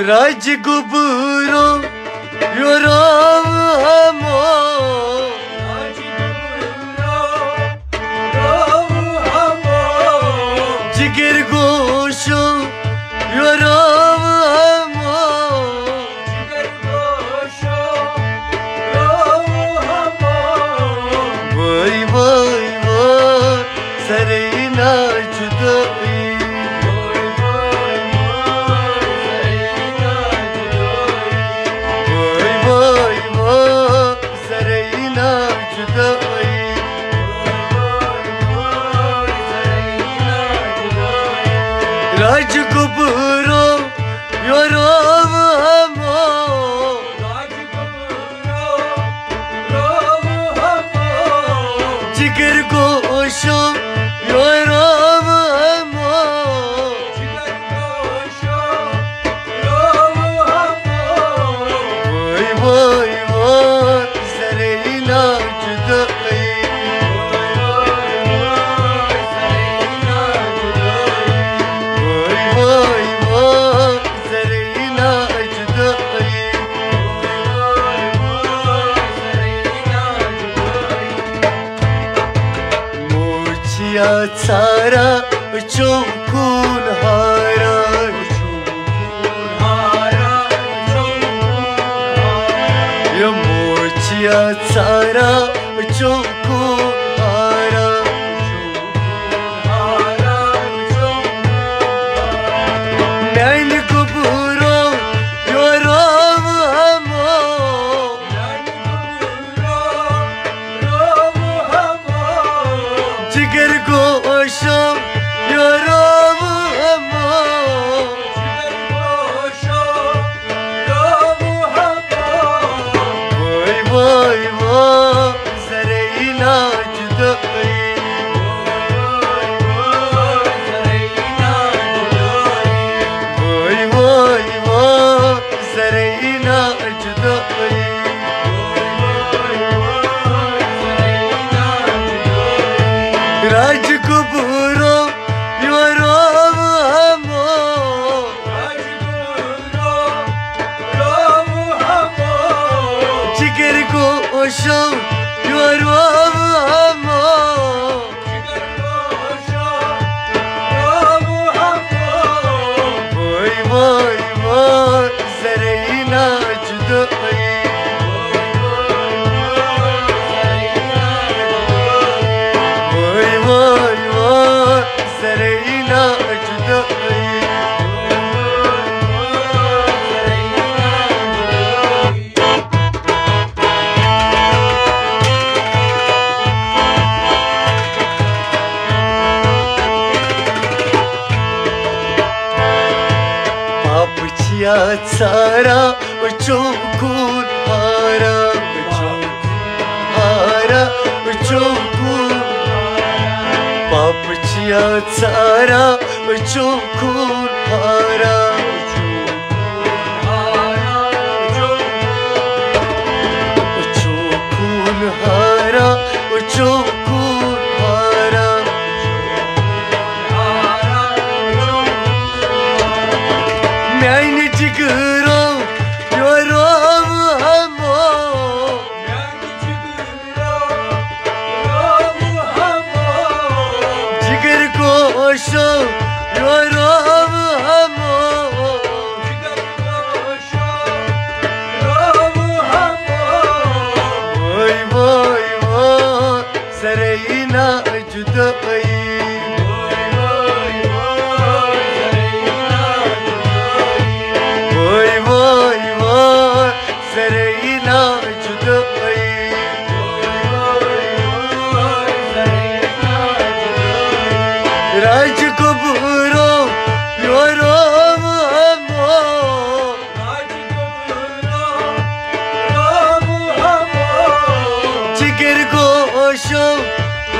Rajgubro yoram hamo Jigar gosho yoram hamo Vay vay vay sarayna judai Rajgubro yoram hamo Jigar gosho yoram hamo Vay vay vay sarayna judai Tsara chokun hara Ya mochya tsara chokun hara Nain gubro yoram hamo Jigar gosho yoram hamo Vay vay vay sarayna judai Vay vay vay sarayna judai Rajgubro yoram hamo Jigar gosho yoram hamo Vay vay vay sarayna judai Tsara chokun hara chokun Papchiya tsara chokun hara chokun hara chokun hara Nain jigro yoram hamo Jigar gosho yoram hamo Vay vay vay sarayna judai Rajgubro yoram hamo Jigar gosho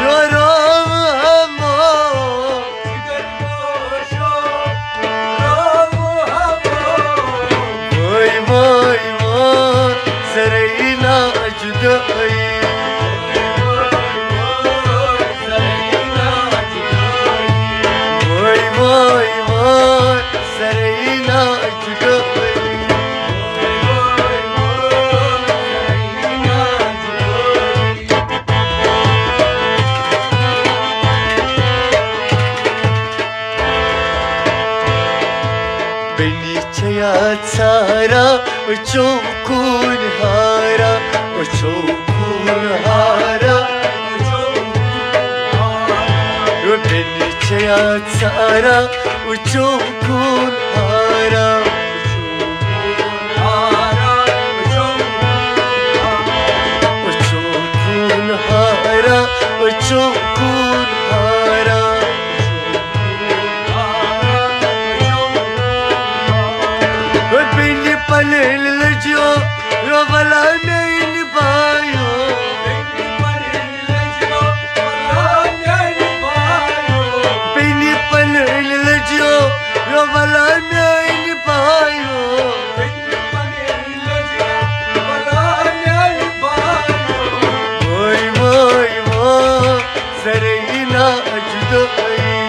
yoram hamo Vay vay vay sarayna judai Vay vay vay sarayna judai تارا وتشوكون هارا وتشوكون هارا وبنت يا تارا وتشوكون هارا وتشوكون هارا وتشوكون هارا وبني بني لجيو ولا مين بايو بني بني لجيو ولا مين بايو وای وای وای سرینا اجدایی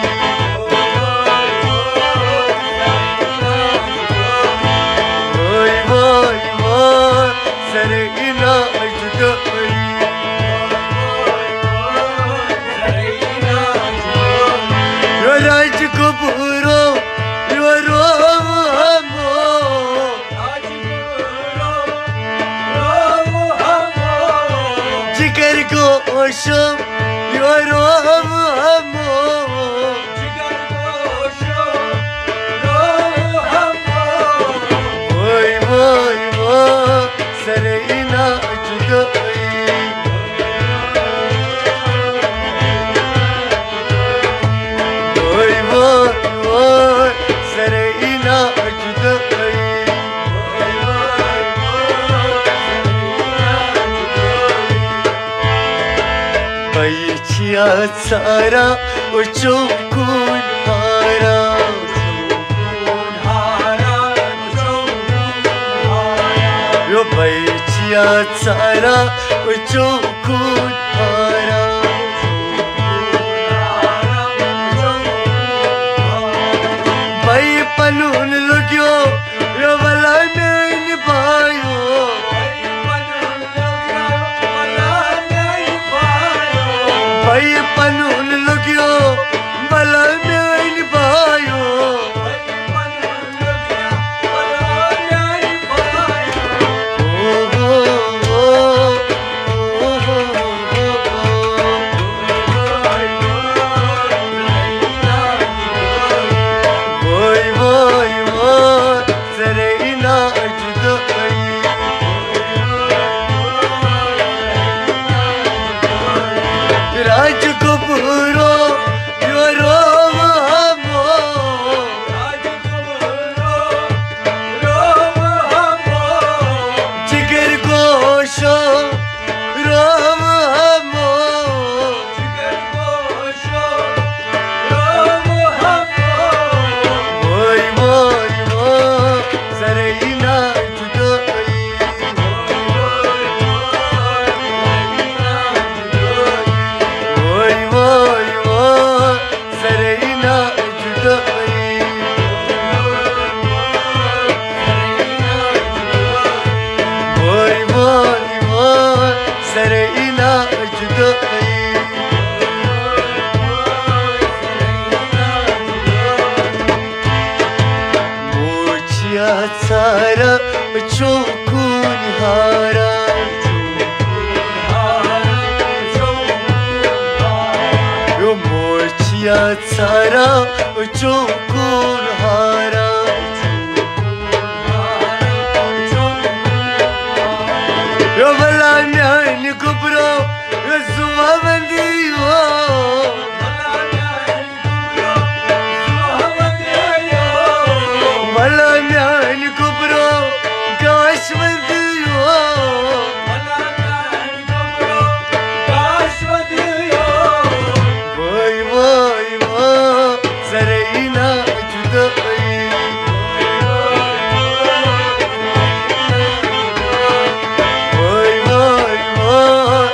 سرينا أجدعي يا راج كبرو يا رامو جگر گوشم يا رامو وای وای وای سرينا أجدعي وای وای وای سرينا أجدعي بيتيا تارا وتشوكون هارا يا بيتي يا تارا وتشوكون هارا باي بنون لجيو يا ولا مين بايو باي بنون لجيو ولا مين بايو راج كبرو يا رامو جگر گوشو رامو وای وای وای سرينا أجدعي وای وای وای سرينا أجدعي وای وای وای سرينا أجدعي موچيا تارا وتشوكون هارا يا تارا وتشوكون هارا يا بلا نهني كبرو يا زوا بنديو بلا نهني كبرو كاش بنديو وای وای وای سرينا أجدعي وای وای وای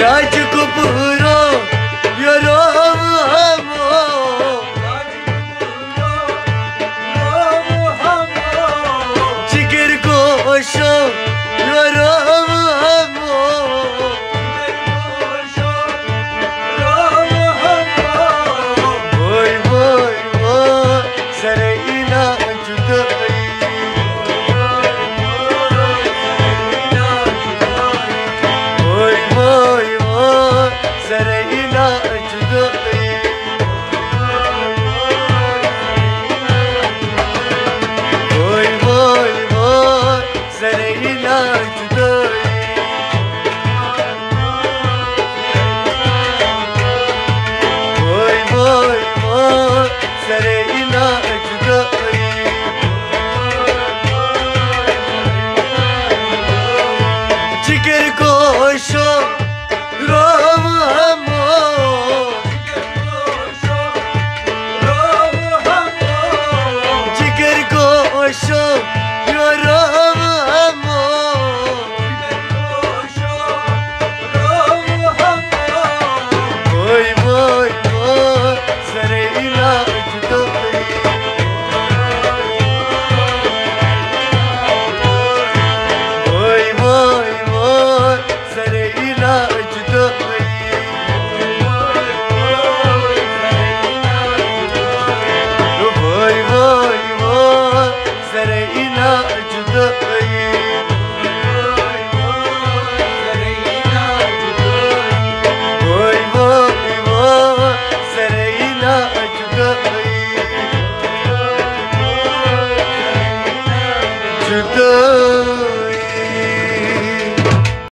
राज को पूरो यो राम हमो जिगर को शो यो राम हमो वोय वोय वोय सरईना जुदाई वोय वोय वोय सरईना जुदाई वोय वोय वोय सरईना जुदाई वोय वोय वोय सरईना जुदाई जिगर को शो राम हमो जिगर को शो